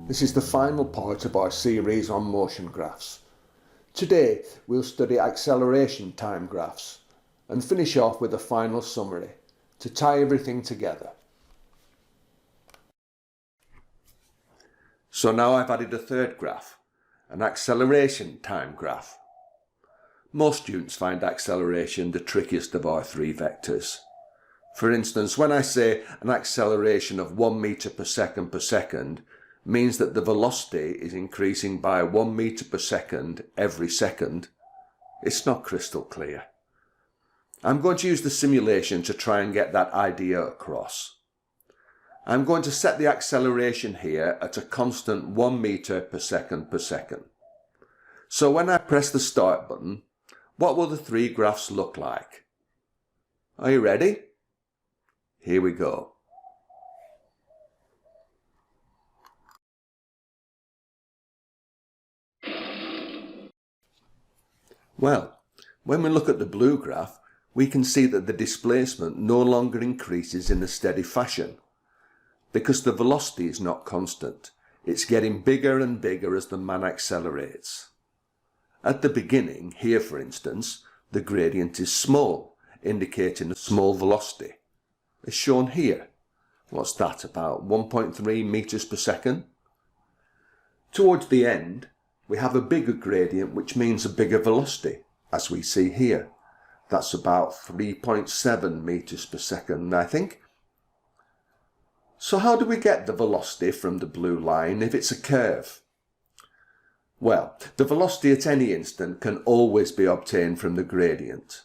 This is the final part of our series on motion graphs. Today we'll study acceleration time graphs and finish off with a final summary to tie everything together. So now I've added a third graph, an acceleration time graph. Most students find acceleration the trickiest of our three vectors. For instance, when I say an acceleration of 1 meter per second means that the velocity is increasing by 1 meter per second every second, it's not crystal clear. I'm going to use the simulation to try and get that idea across. I'm going to set the acceleration here at a constant 1 meter per second. So when I press the start button, what will the three graphs look like? Are you ready? Here we go. Well, when we look at the blue graph, we can see that the displacement no longer increases in a steady fashion because the velocity is not constant. It's getting bigger and bigger as the man accelerates. At the beginning, here for instance, the gradient is small, indicating a small velocity. As shown here. What's that, about 1.3 meters per second? Towards the end, we have a bigger gradient, which means a bigger velocity, as we see here. That's about 3.7 meters per second, I think. So how do we get the velocity from the blue line if it's a curve? Well, the velocity at any instant can always be obtained from the gradient.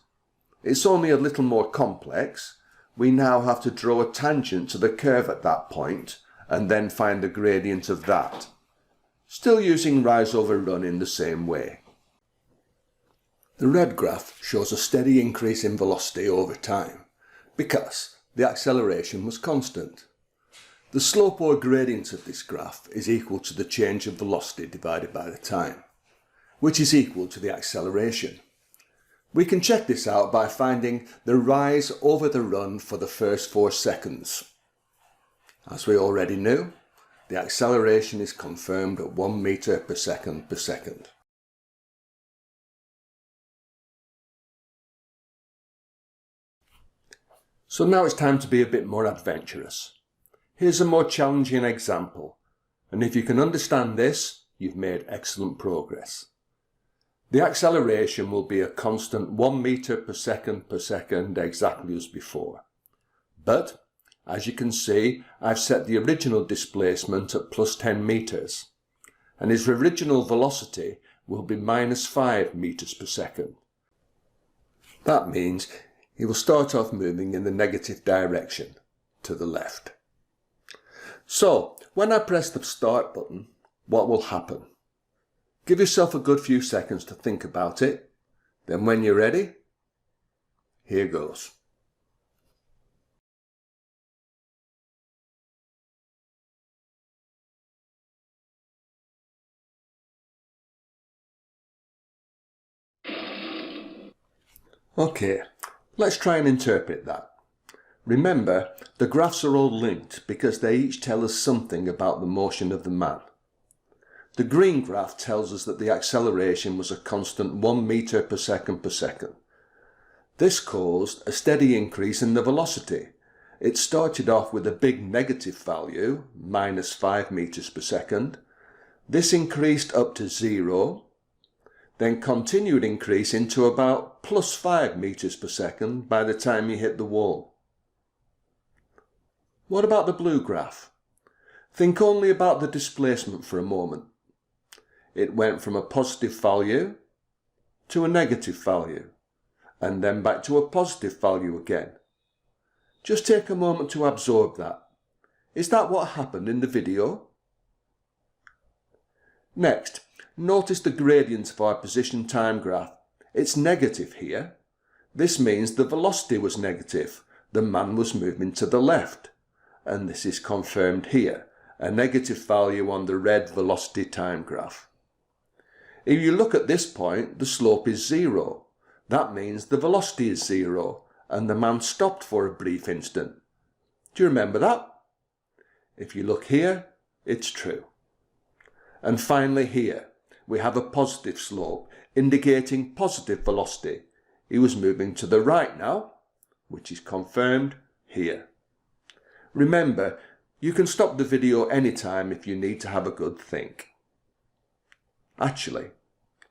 It's only a little more complex. We now have to draw a tangent to the curve at that point and then find the gradient of that. Still using rise over run in the same way. The red graph shows a steady increase in velocity over time because the acceleration was constant. The slope or gradient of this graph is equal to the change of velocity divided by the time, which is equal to the acceleration. We can check this out by finding the rise over the run for the first 4 seconds. As we already knew, the acceleration is confirmed at 1 meter per second. So now it's time to be a bit more adventurous. Here's a more challenging example, and if you can understand this, you've made excellent progress. The acceleration will be a constant 1 meter per second exactly as before. But, as you can see, I've set the original displacement at plus 10 meters, and his original velocity will be minus 5 meters per second. That means he will start off moving in the negative direction, to the left. So, when I press the start button, what will happen? Give yourself a good few seconds to think about it. Then when you're ready, here goes. Okay, let's try and interpret that. Remember, the graphs are all linked because they each tell us something about the motion of the man. The green graph tells us that the acceleration was a constant 1 meter per second. This caused a steady increase in the velocity. It started off with a big negative value, minus 5 meters per second. This increased up to 0, then continued increasing to about plus 5 meters per second by the time you hit the wall. What about the blue graph? Think only about the displacement for a moment. It went from a positive value to a negative value, and then back to a positive value again. Just take a moment to absorb that. Is that what happened in the video? Next, notice the gradient of our position time graph. It's negative here. This means the velocity was negative. The man was moving to the left. And this is confirmed here, a negative value on the red velocity time graph. If you look at this point, the slope is 0. That means the velocity is 0, and the man stopped for a brief instant. Do you remember that? If you look here, it's true. And finally here, we have a positive slope indicating positive velocity. He was moving to the right now, which is confirmed here. Remember, you can stop the video anytime if you need to have a good think. Actually,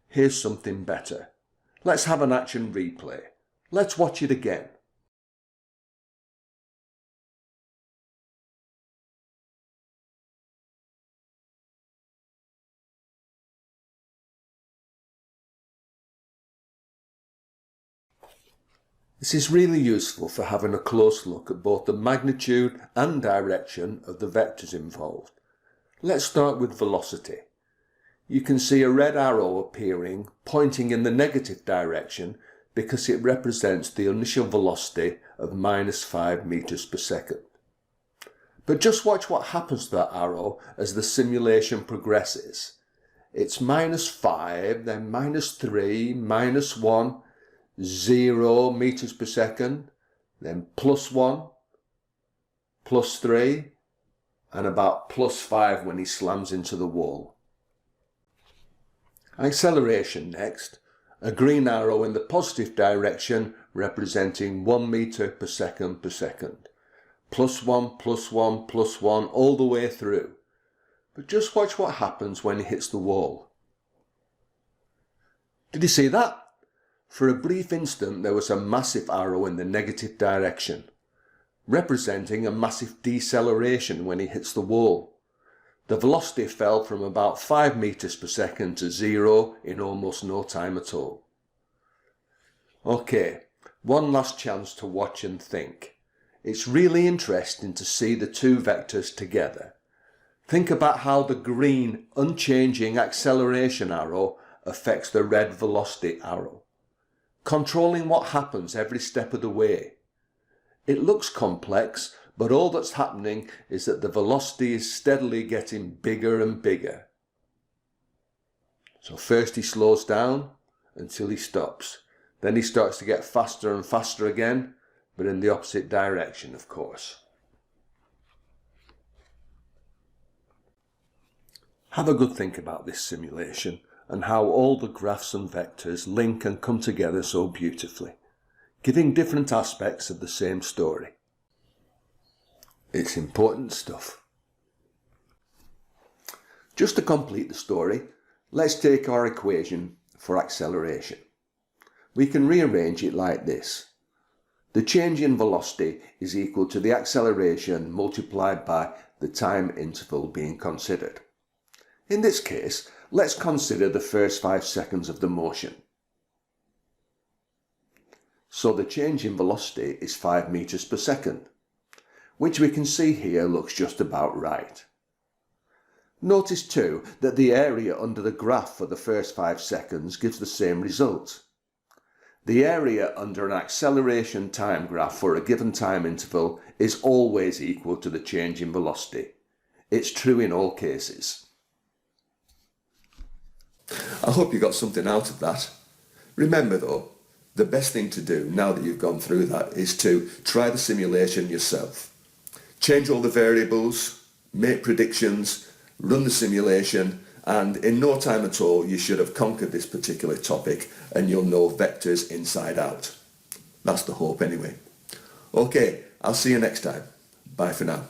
here's something better. Let's have an action replay. Let's watch it again. This is really useful for having a close look at both the magnitude and direction of the vectors involved. Let's start with velocity. You can see a red arrow appearing pointing in the negative direction because it represents the initial velocity of -5 meters per second. But just watch what happens to that arrow as the simulation progresses. It's -5, then -3, -1, 0 meters per second, then +1, +3, and about +5 when he slams into the wall. Acceleration next, a green arrow in the positive direction representing 1 meter per second +1, +1, +1, all the way through. But just watch what happens when he hits the wall. Did you see that? For a brief instant there was a massive arrow in the negative direction, representing a massive deceleration when he hits the wall. The velocity fell from about 5 meters per second to 0 in almost no time at all. Okay, one last chance to watch and think. It's really interesting to see the two vectors together. Think about how the green unchanging acceleration arrow affects the red velocity arrow, controlling what happens every step of the way. It looks complex, but all that's happening is that the velocity is steadily getting bigger and bigger. So first he slows down until he stops. Then he starts to get faster and faster again, but in the opposite direction, of course. Have a good think about this simulation and how all the graphs and vectors link and come together so beautifully, giving different aspects of the same story. It's important stuff. Just to complete the story, let's take our equation for acceleration. We can rearrange it like this. The change in velocity is equal to the acceleration multiplied by the time interval being considered. In this case, let's consider the first 5 seconds of the motion. So the change in velocity is 5 meters per second, which we can see here looks just about right. Notice too that the area under the graph for the first 5 seconds gives the same result. The area under an acceleration time graph for a given time interval is always equal to the change in velocity. It's true in all cases. I hope you got something out of that. Remember though, the best thing to do now that you've gone through that is to try the simulation yourself. Change all the variables, make predictions, run the simulation, and in no time at all you should have conquered this particular topic and you'll know vectors inside out. That's the hope anyway. Okay, I'll see you next time. Bye for now.